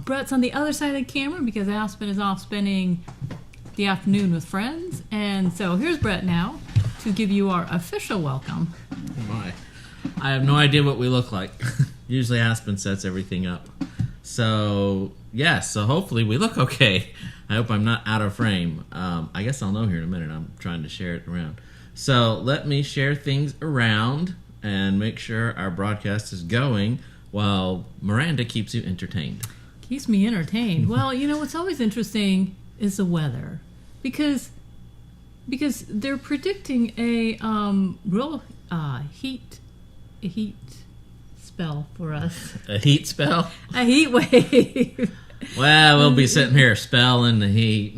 Brett's on the other side of the camera because Aspen is off spending the afternoon with friends. And so here's Brett now to give you our official welcome. Oh my. I have no idea what we look like. Usually Aspen sets everything up. So, yes, so hopefully we look okay. I hope I'm not out of frame. I guess I'll know here in a minute. I'm trying to share it around. So let me share things around and make sure our broadcast is going while Miranda keeps you entertained. Keeps me entertained. Well, you know, what's always interesting is the weather. Because they're predicting a real heat spell for us. A heat spell? A heat wave. Well, we'll be sitting here spelling the heat.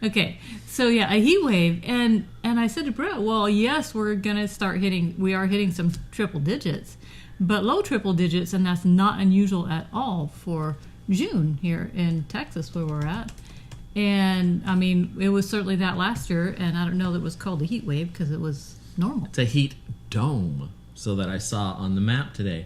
Okay, so yeah, a heat wave, and I said to Brett, well, yes, we are hitting some triple digits, but low triple digits, and that's not unusual at all for June here in Texas where we're at. And I mean, it was certainly that last year, and I don't know that it was called a heat wave because it was normal. It's a heat dome, so that I saw on the map today.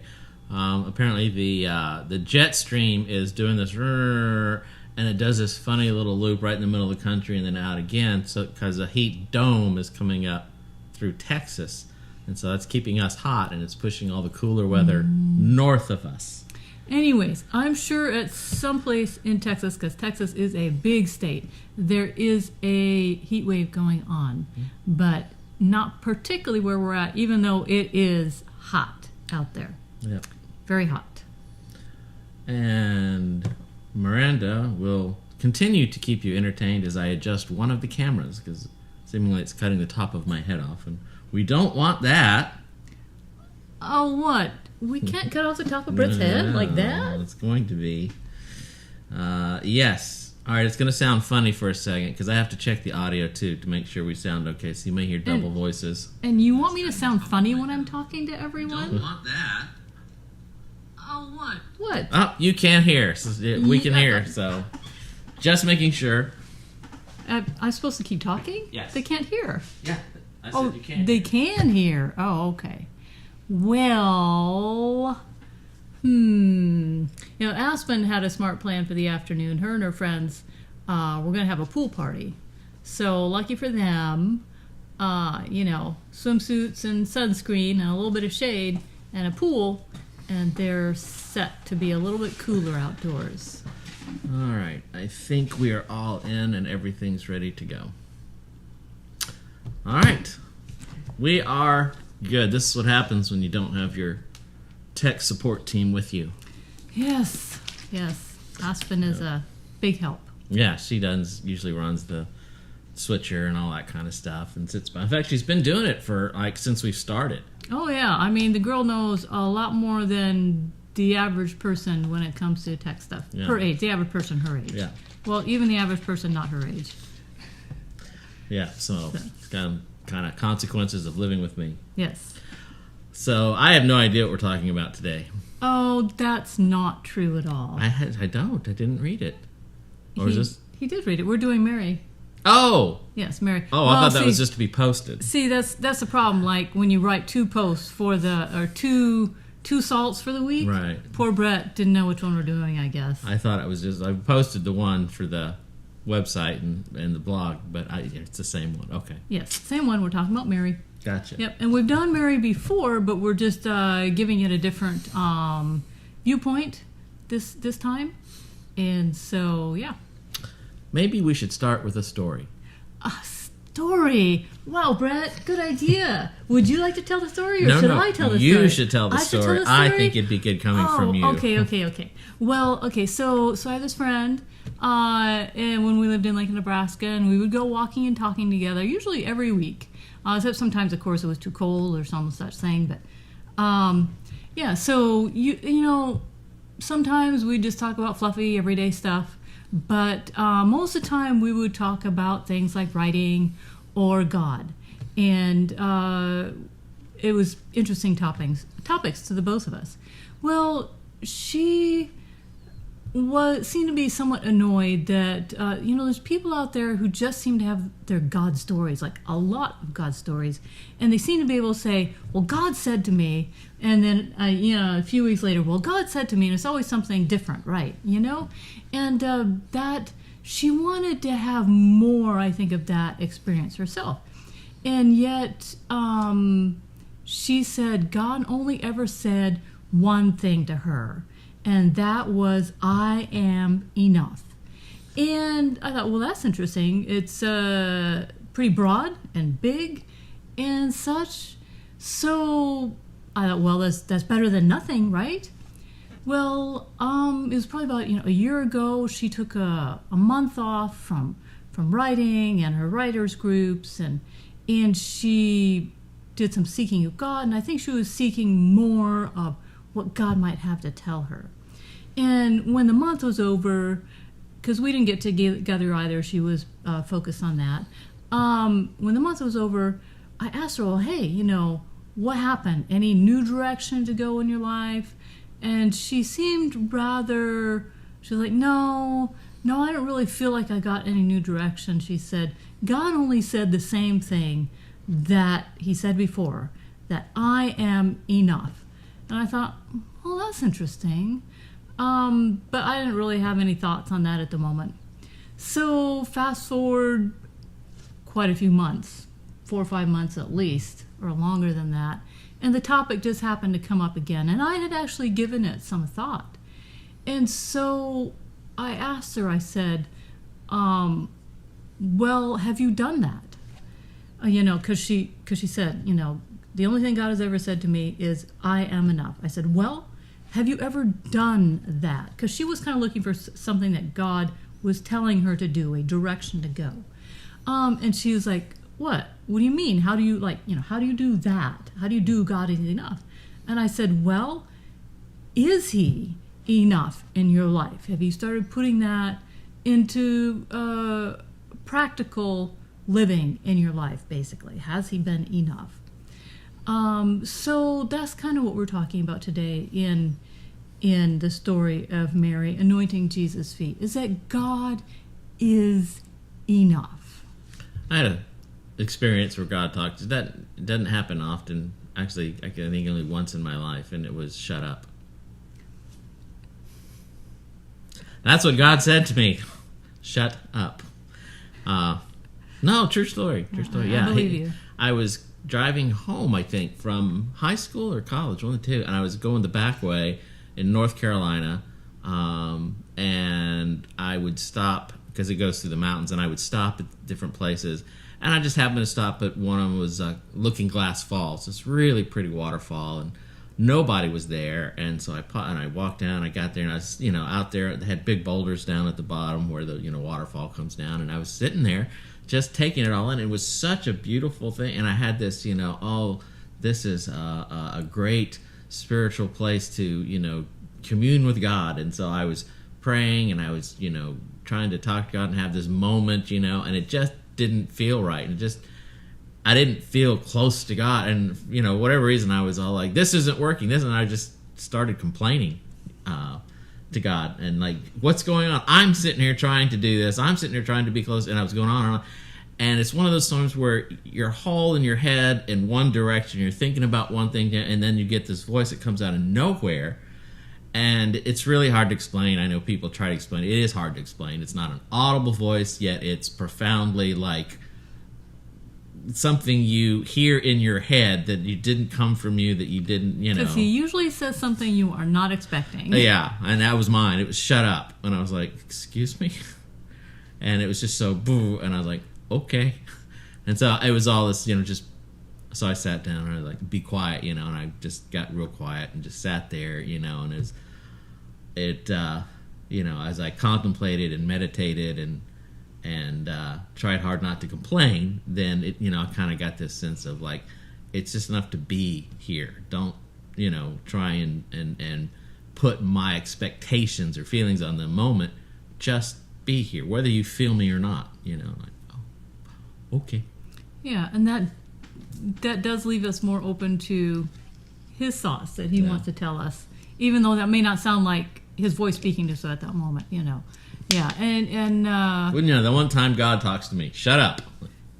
Apparently the jet stream is doing this, and it does this funny little loop right in the middle of the country and then out again. So because a heat dome is coming up through Texas, and so that's keeping us hot, and it's pushing all the cooler weather north of us. Anyways, I'm sure at some place in Texas, because Texas is a big state, there is a heat wave going on, but not particularly where we're at, even though it is hot out there. Yep. Very hot. And Miranda will continue to keep you entertained as I adjust one of the cameras, because seemingly it's cutting the top of my head off, and we don't want that. Oh, what? We can't cut off the top of Brett's head like that? It's going to be. Yes. All right, it's going to sound funny for a second, because I have to check the audio, too, to make sure we sound okay, so you may hear double voices. And you want me to sound funny when I'm talking to everyone? Don't want that. Oh, what? What? Oh, you can't hear. So we can hear, so just making sure. I'm supposed to keep talking? Yes. They can't hear. Yeah, I said you can. They can hear. Oh, okay. Well, You know, Aspen had a smart plan for the afternoon. Her and her friends were going to have a pool party. So lucky for them, you know, swimsuits and sunscreen and a little bit of shade and a pool, and they're set to be a little bit cooler outdoors. All right. I think we are all in and everything's ready to go. All right. We are good. This is what happens when you don't have your tech support team with you. Yes. Yes. Aspen is a big help. Yeah, she usually runs the switcher and all that kind of stuff and sits by. In fact, she's been doing it for since we've started. Oh yeah, I mean the girl knows a lot more than the average person when it comes to tech stuff. Yeah. Her age, the average person her age. Yeah. Well, even the average person not her age. Yeah, so it's kind of consequences of living with me. Yes. So I have no idea what we're talking about today. Oh, that's not true at all. I don't. I didn't read it. Or is this? He did read it. We're doing Mary. Oh. Yes, Mary. Oh, I thought that was just to be posted. See, that's the problem. Like when you write two posts for two salts for the week. Right. Poor Brett didn't know which one we're doing, I guess. I thought it was just I posted the one for the website and the blog, but it's the same one. Okay. Yes, same one. We're talking about Mary. Gotcha. Yep, and we've done Mary before, but we're just giving it a different viewpoint this time. And so, yeah. Maybe we should start with a story. A story? Wow, Brett, good idea. Would you like to tell the story, or should I tell the story? You should tell the story. story. I think it'd be good coming from you. Okay. Well, okay, so I have this friend, and when we lived in Lincoln, Nebraska, and we would go walking and talking together, usually every week. Except sometimes, of course, it was too cold or some such thing. But, yeah, so, you know, sometimes we just talk about fluffy, everyday stuff. But most of the time, we would talk about things like writing or God. And it was interesting topics to the both of us. Well, she seemed to be somewhat annoyed that there's people out there who just seem to have their God stories, like a lot of God stories, and they seem to be able to say, well, God said to me, and then a few weeks later, well, God said to me, and it's always something different, right? And that she wanted to have more, I think, of that experience herself. And yet she said God only ever said one thing to her, and that was, I am enough. And I thought, well, that's interesting. It's pretty broad and big and such. So I thought, well, that's better than nothing, right? Well, it was probably about a year ago. She took a month off from writing and her writers groups, and she did some seeking of God, and I think she was seeking more of what God might have to tell her. And when the month was over, because we didn't get together either, she was focused on that. When the month was over, I asked her, well, hey, what happened? Any new direction to go in your life? And she seemed she was like, no, I don't really feel like I got any new direction. She said, God only said the same thing that he said before, that I am enough. And I thought, well, that's interesting. But I didn't really have any thoughts on that at the moment. So fast forward quite a few months, 4 or 5 months at least, or longer than that, and the topic just happened to come up again, and I had actually given it some thought. And so I asked her, I said, well, have you done that? Because she said, the only thing God has ever said to me is, I am enough. I said, well, have you ever done that? Because she was kind of looking for something that God was telling her to do, a direction to go. And she was like, what? What do you mean? How do you how do you do that? How do you do God is enough? And I said, well, is he enough in your life? Have you started putting that into practical living in your life, basically? Has he been enough? So that's kind of what we're talking about today in the story of Mary anointing Jesus' feet, is that God is enough. I had an experience where God talked. That doesn't happen often. Actually, I think only once in my life, and it was, shut up. That's what God said to me. Shut up. No, true story. True story. Yeah, I believe you. I was driving home, I think, from high school or college, one of the two, and I was going the back way in North Carolina, and I would stop, because it goes through the mountains, and I would stop at different places, and I just happened to stop at one of them was Looking Glass Falls, this really pretty waterfall, and nobody was there, and so I walked down, I got there, and I was, out there, they had big boulders down at the bottom where the, waterfall comes down, and I was sitting there, just taking it all in. It was such a beautiful thing, and I had this, this is a great spiritual place to, commune with God. And so I was praying, and I was, trying to talk to God and have this moment, and it just didn't feel right. And I didn't feel close to God, and whatever reason, I was all like, this isn't working. And I just started complaining to God, and like, what's going on? I'm sitting here trying to do this. I'm sitting here trying to be close, and I was going on and on. And it's one of those times where you're all in your head in one direction, you're thinking about one thing, and then you get this voice that comes out of nowhere, and it's really hard to explain. I know people try to explain it. It is hard to explain. It's not an audible voice, yet it's profoundly like something you hear in your head that you didn't come from you, that you didn't, Because he usually says something you are not expecting. Yeah, and that was mine. It was, shut up. And I was like, excuse me? And it was just so boo, and I was like, okay. And so it was all this, so I sat down and I was like, be quiet, and I just got real quiet and just sat there, and as I contemplated and meditated and tried hard not to complain, then I kind of got this sense of like, it's just enough to be here. Don't, try and put my expectations or feelings on the moment. Just be here, whether you feel me or not, like, oh, okay. Yeah, and that does leave us more open to his thoughts that he wants to tell us, even though that may not sound like his voice speaking to us at that moment, Yeah, and Well, the one time God talks to me, shut up.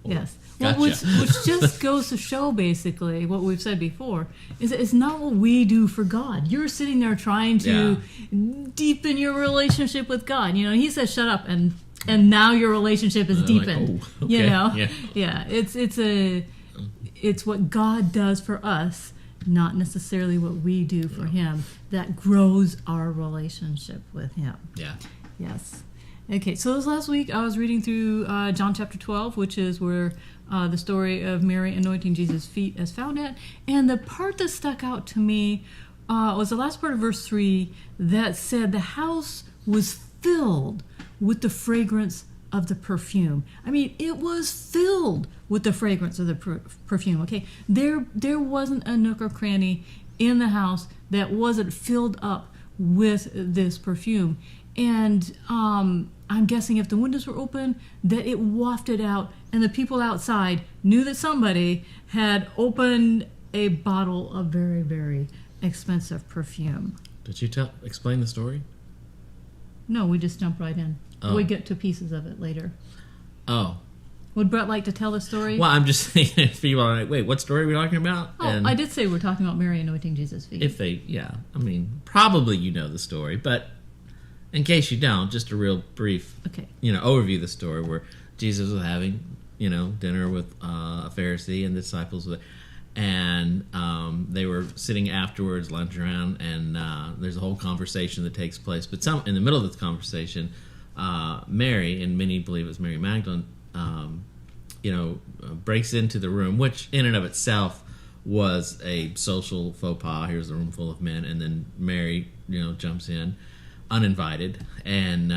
yes. Gotcha. Well, which just goes to show, basically, what we've said before, is that it's not what we do for God. You're sitting there trying to deepen your relationship with God. He says, shut up, and now your relationship is deepened. Like, oh, okay. Yeah. It's what God does for us, not necessarily what we do for Him, that grows our relationship with Him. Yeah. Yes. Okay, so this last week I was reading through John chapter 12, which is where the story of Mary anointing Jesus' feet is found at. And the part that stuck out to me was the last part of verse 3 that said the house was filled with the fragrance of the perfume. I mean, it was filled with the fragrance of the perfume, okay? There wasn't a nook or cranny in the house that wasn't filled up with this perfume. And I'm guessing if the windows were open, that it wafted out, and the people outside knew that somebody had opened a bottle of very, very expensive perfume. Did you explain the story? No, we just jump right in. Oh. We get to pieces of it later. Oh. Would Brett like to tell the story? Well, I'm just thinking if people are like, wait, what story are we talking about? Oh, And I did say we're talking about Mary anointing Jesus' feet. if they, I mean, probably the story, but in case you don't, just a real brief, overview of the story where Jesus was having, dinner with a Pharisee and the disciples, and they were sitting afterwards, lunch around, and there's a whole conversation that takes place. But in the middle of this conversation, Mary, and many believe it was Mary Magdalene, breaks into the room, which in and of itself was a social faux pas. Here's a room full of men, and then Mary, jumps in uninvited. And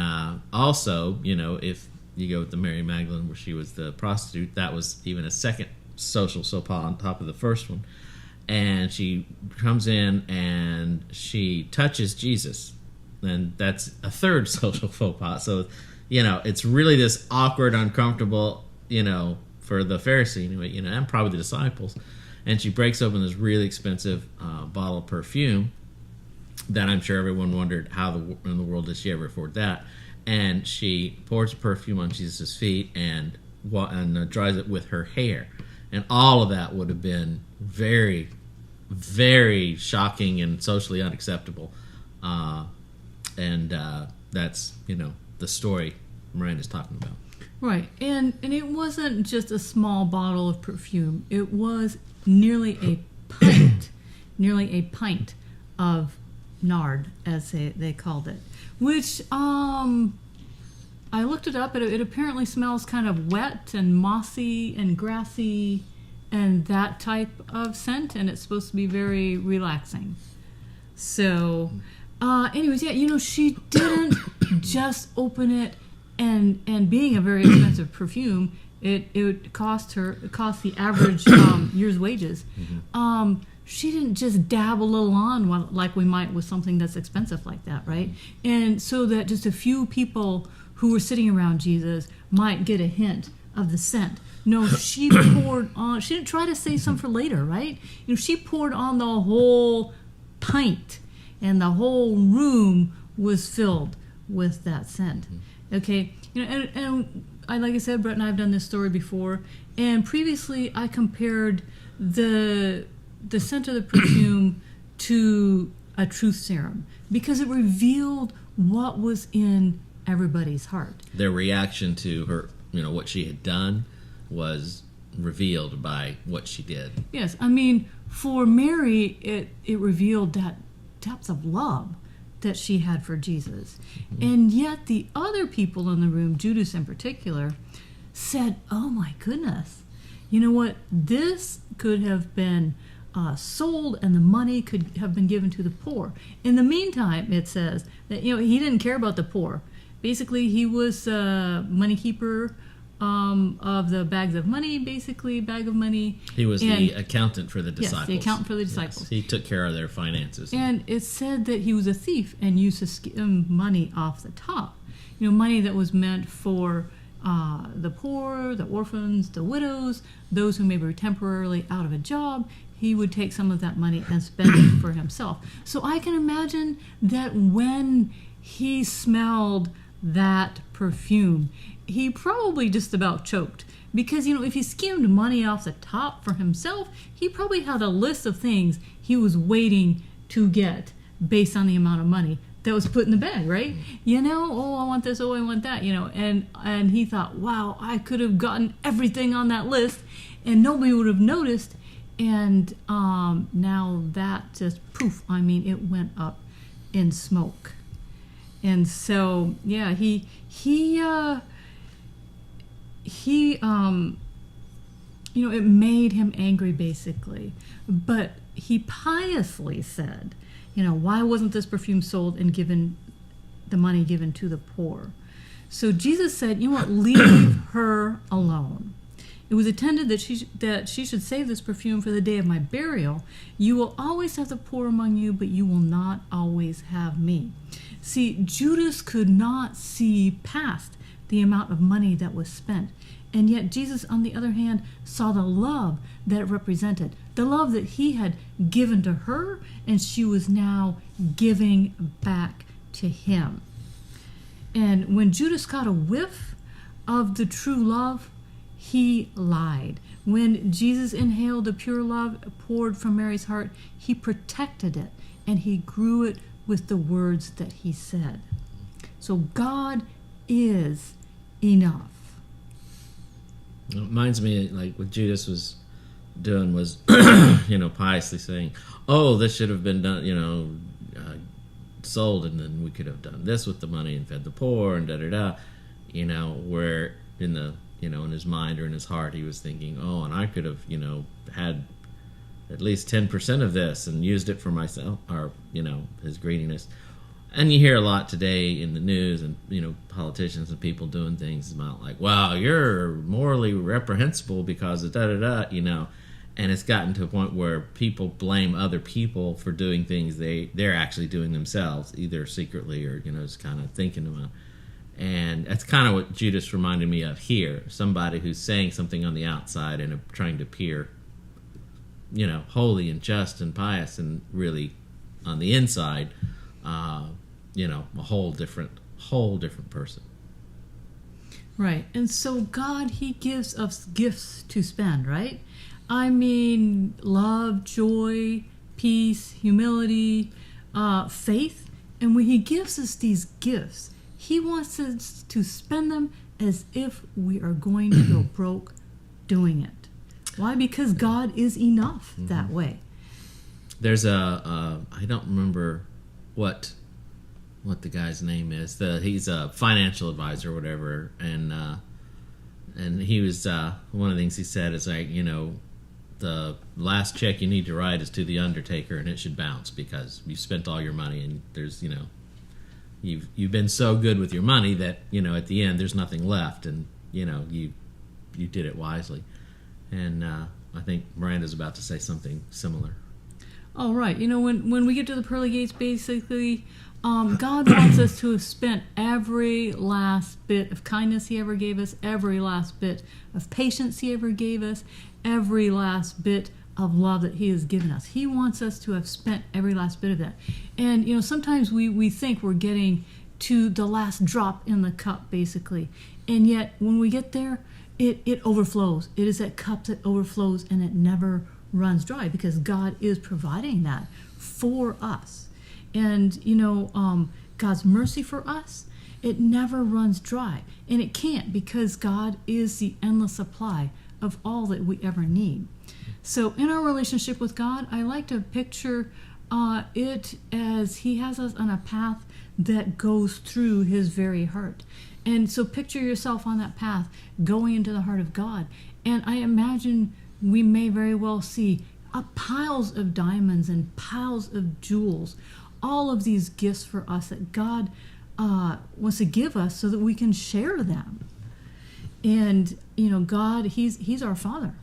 also, if you go with the Mary Magdalene where she was the prostitute, that was even a second social faux pas on top of the first one. And she comes in and she touches Jesus, and that's a third social faux pas. So it's really this awkward, uncomfortable, for the Pharisee anyway, and probably the disciples. And she breaks open this really expensive bottle of perfume that I'm sure everyone wondered how in the world did she ever afford that. And she pours the perfume on Jesus' feet and dries it with her hair. And all of that would have been very, very shocking and socially unacceptable. And that's, the story Miranda's talking about. Right. And it wasn't just a small bottle of perfume. It was nearly a pint of nard, as they called it. Which, I looked it up. It apparently smells kind of wet and mossy and grassy and that type of scent, and it's supposed to be very relaxing. So, anyways, she didn't just open it, and being a very expensive perfume, it cost the average year's wages. Mm-hmm. She didn't just dab a little on like we might with something that's expensive like that, right? And so that just a few people who were sitting around Jesus might get a hint of the scent. No, she poured on. She didn't try to save some for later, right? She poured on the whole pint, and the whole room was filled with that scent. Okay, and I, like I said, Brett and I have done this story before, and previously I compared the scent of the perfume to a truth serum because it revealed what was in everybody's heart. Their reaction to her, what she had done was revealed by what she did. Yes, I mean, for Mary, it revealed that depth of love that she had for Jesus. Mm-hmm. And yet the other people in the room, Judas in particular, said, oh my goodness, you know what? This could have been sold and the money could have been given to the poor. In the meantime, it says that, he didn't care about the poor. Basically, he was a money keeper of the bags of money, bag of money. He was the accountant for the disciples. Yes, the accountant for the disciples. Yes, he took care of their finances. And it said that he was a thief and used to skim money off the top. Money that was meant for the poor, the orphans, the widows, those who may be temporarily out of a job. He would take some of that money and spend it for himself. So I can imagine that when he smelled that perfume, he probably just about choked. Because, if he skimmed money off the top for himself, he probably had a list of things he was waiting to get based on the amount of money that was put in the bag, right? Oh, I want this, oh, I want that, and he thought, wow, I could have gotten everything on that list and nobody would have noticed. And now that just poof, it went up in smoke. And so, yeah, he it made him angry basically. But he piously said, why wasn't this perfume sold and given the money given to the poor? So Jesus said, leave her alone. It was intended that she should save this perfume for the day of my burial. You will always have the poor among you, but you will not always have me. See, Judas could not see past the amount of money that was spent. And yet Jesus, on the other hand, saw the love that it represented. The love that he had given to her, and she was now giving back to him. And when Judas caught a whiff of the true love, he lied. When Jesus inhaled the pure love poured from Mary's heart, he protected it, and he grew it with the words that he said. So God is enough. It reminds me, like what Judas was doing was, piously saying, "Oh, this should have been done, sold, and then we could have done this with the money and fed the poor and da da da." Where in the in his mind or in his heart he was thinking, "Oh, and I could have had at least 10% of this and used it for myself," or his greediness. And you hear a lot today in the news and, politicians and people doing things about like, wow, you're morally reprehensible because of da-da-da, And it's gotten to a point where people blame other people for doing things they're actually doing themselves, either secretly or, just kind of thinking about. And that's kind of what Judas reminded me of here. Somebody who's saying something on the outside and trying to appear, holy and just and pious, and really on the inside, a whole different person. Right. And so God, he gives us gifts to spend, right? Love, joy, peace, humility, faith. And when he gives us these gifts, he wants us to spend them as if we are going to go broke doing it. Why? Because God is enough that way. There's I don't remember what the guy's name is. He's a financial advisor or whatever, and he was one of the things he said is like, the last check you need to write is to the undertaker, and it should bounce because you spent all your money, and there's you've been so good with your money that at the end there's nothing left, and you did it wisely. And I think Miranda's about to say something similar. Oh, right. When we get to the pearly gates, basically, God wants us to have spent every last bit of kindness he ever gave us, every last bit of patience he ever gave us, every last bit of love that he has given us. He wants us to have spent every last bit of that. And, sometimes we think we're getting to the last drop in the cup, basically. And yet, when we get there, it overflows. It is that cup that overflows, and it never runs dry because God is providing that for us. And, God's mercy for us, it never runs dry. And it can't, because God is the endless supply of all that we ever need. So in our relationship with God, I like to picture it as he has us on a path that goes through his very heart. And so picture yourself on that path going into the heart of God. And I imagine we may very well see piles of diamonds and piles of jewels, all of these gifts for us that God wants to give us so that we can share them. And, God, he's our Father.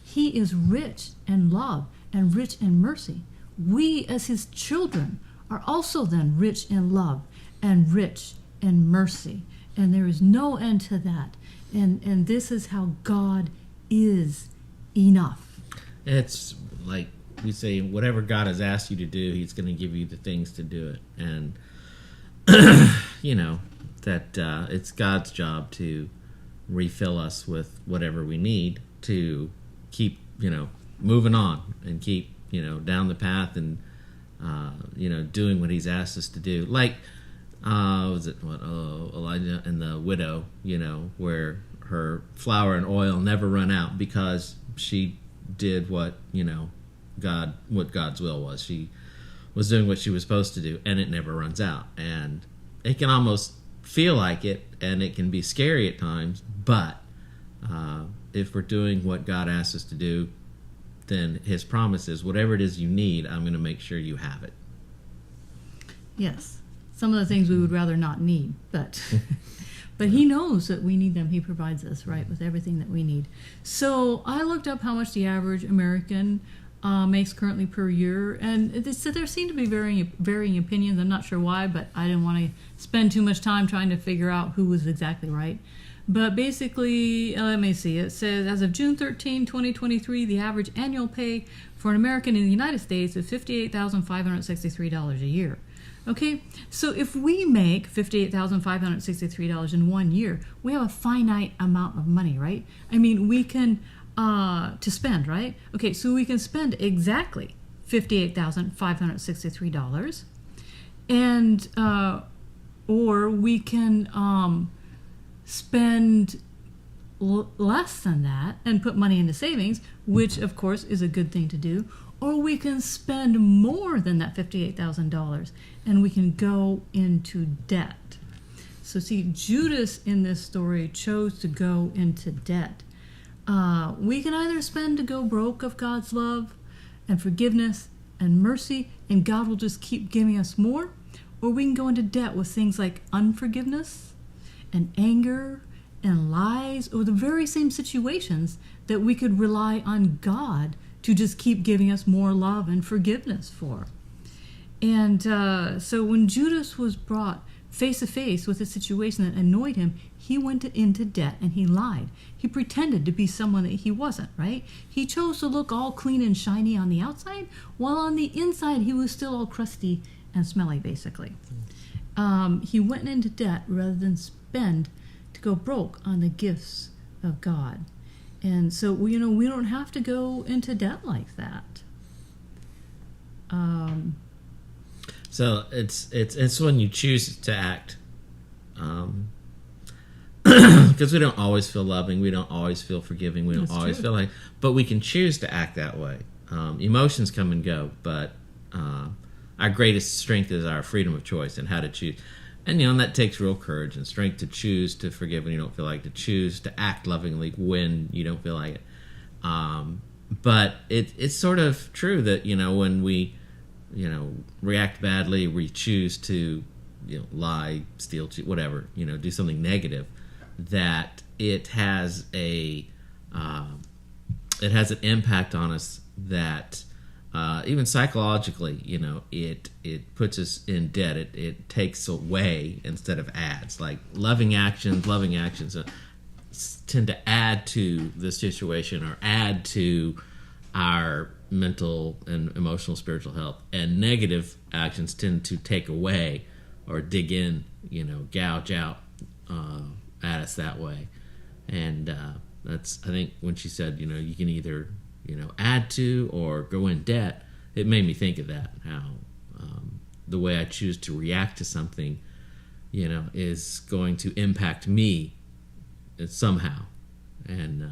He is rich in love and rich in mercy. We, as his children, are also then rich in love and rich in mercy. And there is no end to that. And this is how God is enough. It's like we say, whatever God has asked you to do, He's going to give you the things to do it. And, that it's God's job to refill us with whatever we need to keep, moving on and keep, down the path and, doing what He's asked us to do. Like, Elijah and the widow, where her flour and oil never run out because she did what God's will was. She was doing what she was supposed to do, and it never runs out. And it can almost feel like it, and it can be scary at times, but if we're doing what God asks us to do, then His promise is, whatever it is you need, I'm going to make sure you have it. Yes. Some of the things we would rather not need, but He knows that we need them. He provides us, right, with everything that we need. So I looked up how much the average American makes currently per year, and there seem to be varying opinions. I'm not sure why, but I didn't want to spend too much time trying to figure out who was exactly right. But basically, let me see, it says as of June 13, 2023, the average annual pay for an American in the United States is $58,563 a year. Okay, so if we make $58,563 in 1 year, we have a finite amount of money, right? I mean, we can, to spend, right? Okay, so we can spend exactly $58,563, and, or we can spend less than that and put money into savings, which of course is a good thing to do, or we can spend more than that $58,000 and we can go into debt. So see, Judas in this story chose to go into debt. We can either spend to go broke of God's love and forgiveness and mercy, and God will just keep giving us more, or we can go into debt with things like unforgiveness and anger and lies, or the very same situations that we could rely on God to just keep giving us more love and forgiveness for. And so when Judas was brought face to face with a situation that annoyed him, he went into debt and he lied. He pretended to be someone that he wasn't, right? He chose to look all clean and shiny on the outside, while on the inside he was still all crusty and smelly, basically. He went into debt rather than spend to go broke on the gifts of God. And so, we don't have to go into debt like that. So it's when you choose to act, because we don't always feel loving, we don't always feel forgiving, we don't That's always true. feel like, but we can choose to act that way. Emotions come and go, but our greatest strength is our freedom of choice and how to choose. And, that takes real courage and strength to choose to forgive when you don't feel like, to choose to act lovingly when you don't feel like it. But it's sort of true that, when we, react badly, we choose to, lie, steal, cheat, whatever, do something negative, that it has an impact on us that, even psychologically, it puts us in debt. It takes away instead of adds. Like loving actions tend to add to the situation or add to our mental and emotional, spiritual health. And negative actions tend to take away or dig in, gouge out at us that way. And that's, I think, when she said, you can either add to or go in debt, it made me think of that, how the way I choose to react to something, is going to impact me somehow. And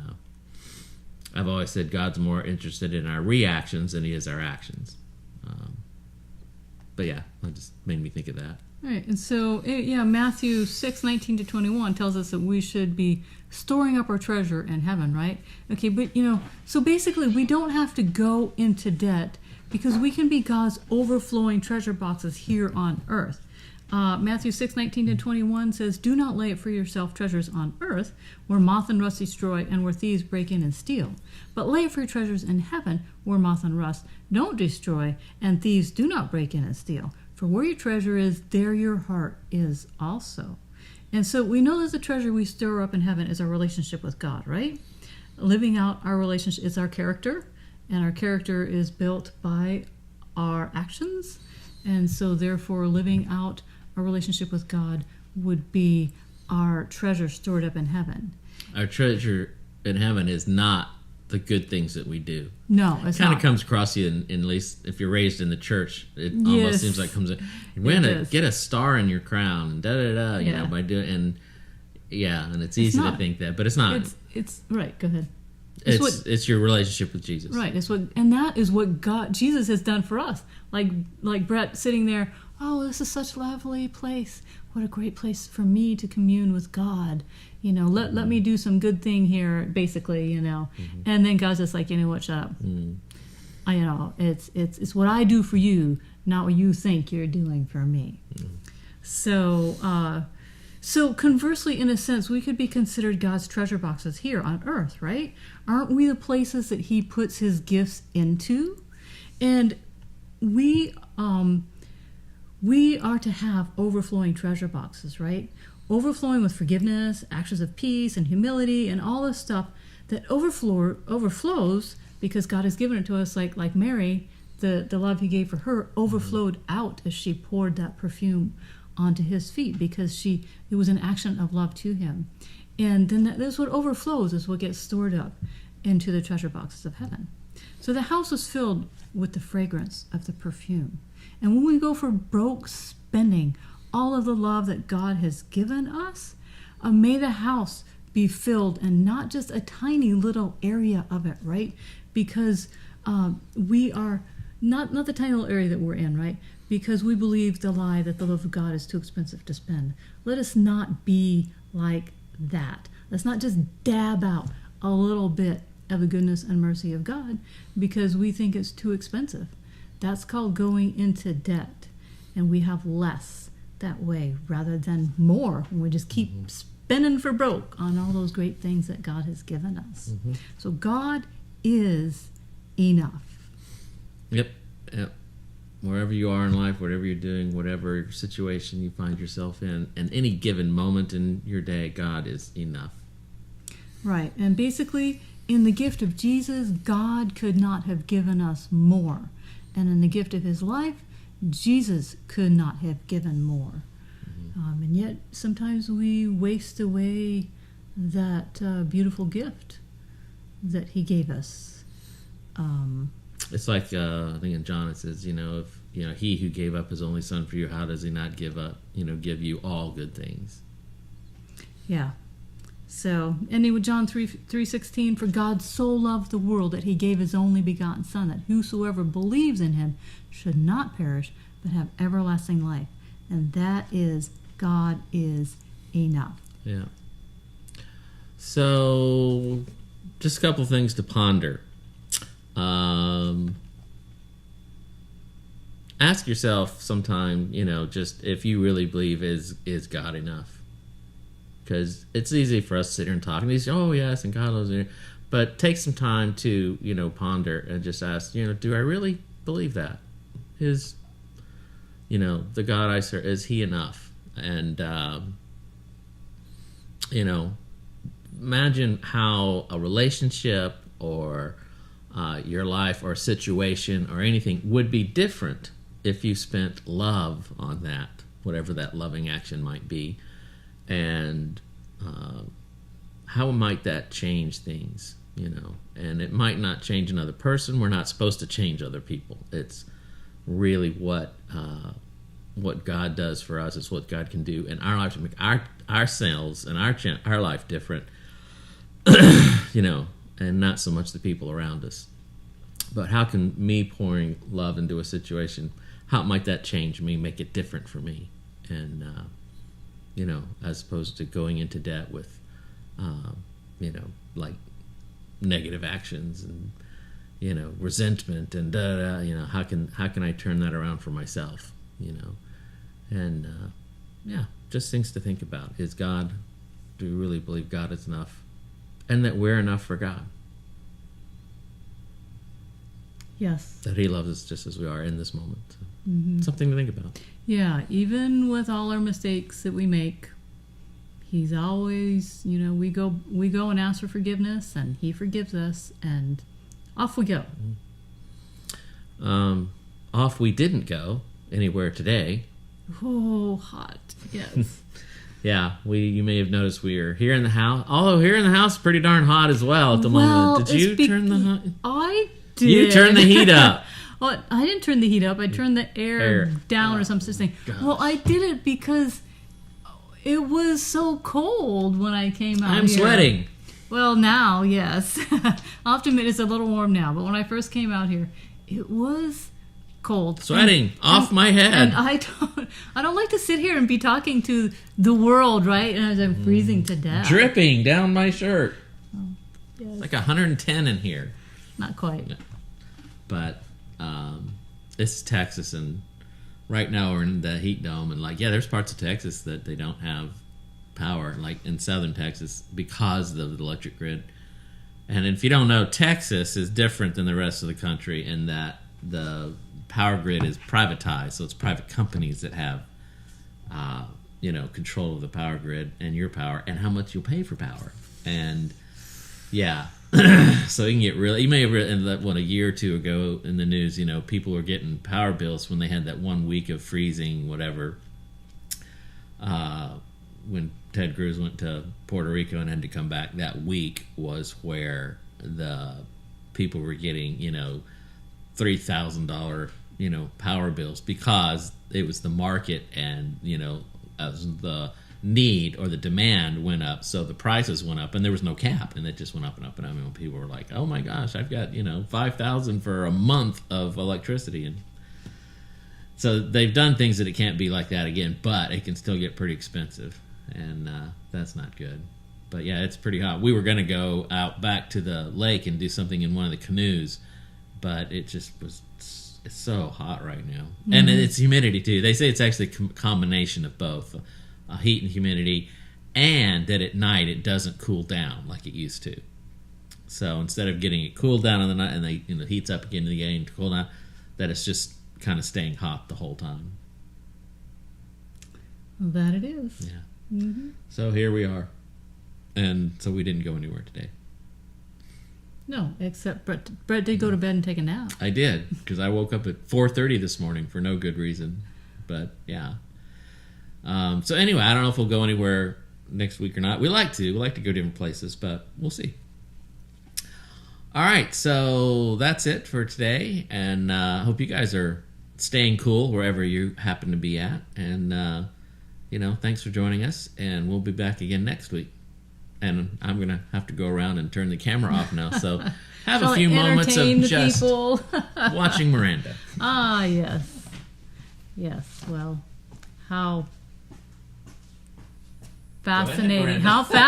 I've always said God's more interested in our reactions than He is our actions. But yeah, it just made me think of that. Right, and so, Matthew 6:19-21 tells us that we should be storing up our treasure in heaven, right? Okay, but, so basically we don't have to go into debt because we can be God's overflowing treasure boxes here on earth. Matthew 6:19-21 says, "Do not lay up for yourself treasures on earth, where moth and rust destroy and where thieves break in and steal. But lay up for your treasures in heaven, where moth and rust don't destroy and thieves do not break in and steal. For where your treasure is, there your heart is also." And so we know that the treasure we store up in heaven is our relationship with God, right? Living out our relationship is our character, and our character is built by our actions. And so therefore living out our relationship with God would be our treasure stored up in heaven. Our treasure in heaven is not the good things that we do. No, it's kind not. of comes across you, in at least if you're raised in the church. It Yes. almost seems like comes in. You're going to does. get a star in your crown, da da da. You Yeah. know, by doing and it's easy to not. think that, but it's not. It's right. Go ahead. It's your relationship with Jesus. Right. And that is what Jesus has done for us. Like Brett sitting there. Oh, this is such a lovely place. What a great place for me to commune with God. You know, let me do some good thing here, basically. You know, and then God's just like, you know what? Shut up. I it's what I do for you, not what you think you're doing for me. So conversely, in a sense, we could be considered God's treasure boxes here on earth, right? Aren't we the places that He puts His gifts into? And we are to have overflowing treasure boxes, right? Overflowing with forgiveness, actions of peace, and humility, and all this stuff that overflows because God has given it to us. Like Mary, the love He gave for her overflowed out as she poured that perfume onto His feet because it was an action of love to Him. And then that's what overflows is what gets stored up into the treasure boxes of heaven. So the house was filled with the fragrance of the perfume. And when we go for broke spending all of the love that God has given us, may the house be filled and not just a tiny little area of it, right? Because we are not the tiny little area that we're in, right? Because we believe the lie that the love of God is too expensive to spend. Let us not be like that. Let's not just dab out a little bit of the goodness and mercy of God because we think it's too expensive. That's called going into debt, and we have less that way rather than more when we just keep spending for broke on all those great things that God has given us. So God is enough. Yep. Wherever you are in life, whatever you're doing, whatever situation you find yourself in, and any given moment in your day, God is enough. Right. And basically, in the gift of Jesus, God could not have given us more. And in the gift of His life, Jesus could not have given more. And yet, sometimes we waste away that beautiful gift that He gave us. It's like I think in John it says, if He who gave up His only Son for you, how does He not give give you all good things? Yeah. So, ending with John 3:16, for God so loved the world that He gave His only begotten Son, that whosoever believes in Him should not perish, but have everlasting life. And that is, God is enough. Yeah. So, just a couple things to ponder. Ask yourself sometime, just if you really believe is God enough? Because it's easy for us to sit here and talk and say, oh yes, and God loves me. But take some time to, ponder and just ask, do I really believe that? Is, the God I serve, is He enough? And, imagine how a relationship or your life or situation or anything would be different if you spent love on that, whatever that loving action might be. And how might that change things, And it might not change another person. We're not supposed to change other people. It's really what God does for us. It's what God can do in our life to make ourselves and our life different, and not so much the people around us. But how can me pouring love into a situation, how might that change me, make it different for me? And as opposed to going into debt with, like negative actions and, resentment and how can I turn that around for myself, and just things to think about. Do we really believe God is enough and that we're enough for God? Yes. That He loves us just as we are in this moment. Something to think about. Yeah, even with all our mistakes that we make, he's always, we go and ask for forgiveness, and he forgives us, and off we go. Off we didn't go anywhere today. Oh, hot. Yes. Yeah, you may have noticed we are here in the house. Although here in the house, pretty darn hot as well at the moment. Did you turn the hot? I did. You turned the heat up. Well, I didn't turn the heat up. I turned the air down or some such thing. Gosh. Well, I did it because it was so cold when I came out I'm here. sweating. Well, now, yes. I'll have to admit it's a little warm now. But when I first came out here, it was cold. Sweating off my head. And I don't like to sit here and be talking to the world, right? And I'm freezing to death. Dripping down my shirt. Oh, yes. It's like 110 in here. Not quite. But this is Texas, and right now we're in the heat dome, and there's parts of Texas that they don't have power, like in southern Texas, because of the electric grid. And if you don't know, Texas is different than the rest of the country in that the power grid is privatized, so it's private companies that have control of the power grid and your power and how much you'll pay for power. And yeah, so you can get you may have read a year or two ago in the news, people were getting power bills when they had that 1 week of freezing, whatever, when Ted Cruz went to Puerto Rico and had to come back. That week was where the people were getting, $3,000, power bills, because it was the market, and, as the need or the demand went up, so the prices went up, and there was no cap, and it just went up and up. And I mean, when people were like, oh my gosh, I've got, $5,000 for a month of electricity. And so they've done things that it can't be like that again, but it can still get pretty expensive, and that's not good. But yeah, it's pretty hot. We were going to go out back to the lake and do something in one of the canoes, but it just was, it's so hot right now. Mm-hmm. And it's humidity too. They say it's actually a combination of both, heat and humidity, and that at night it doesn't cool down like it used to. So instead of getting it cooled down in the night and the heats up again in the day and cool down, that it's just kind of staying hot the whole time. That it is. Yeah. Mm-hmm. So here we are. And so we didn't go anywhere today. No, except Brett did go to bed and take a nap. I did, because I woke up at 4:30 this morning for no good reason. But yeah. So anyway, I don't know if we'll go anywhere next week or not. We like to go different places, but we'll see. All right, so that's it for today, and I hope you guys are staying cool wherever you happen to be at. And thanks for joining us, and we'll be back again next week. And I'm going to have to go around and turn the camera off now, so have a few moments of just watching Miranda. Ah, yes. Yes, well, how fascinating. How fascinating.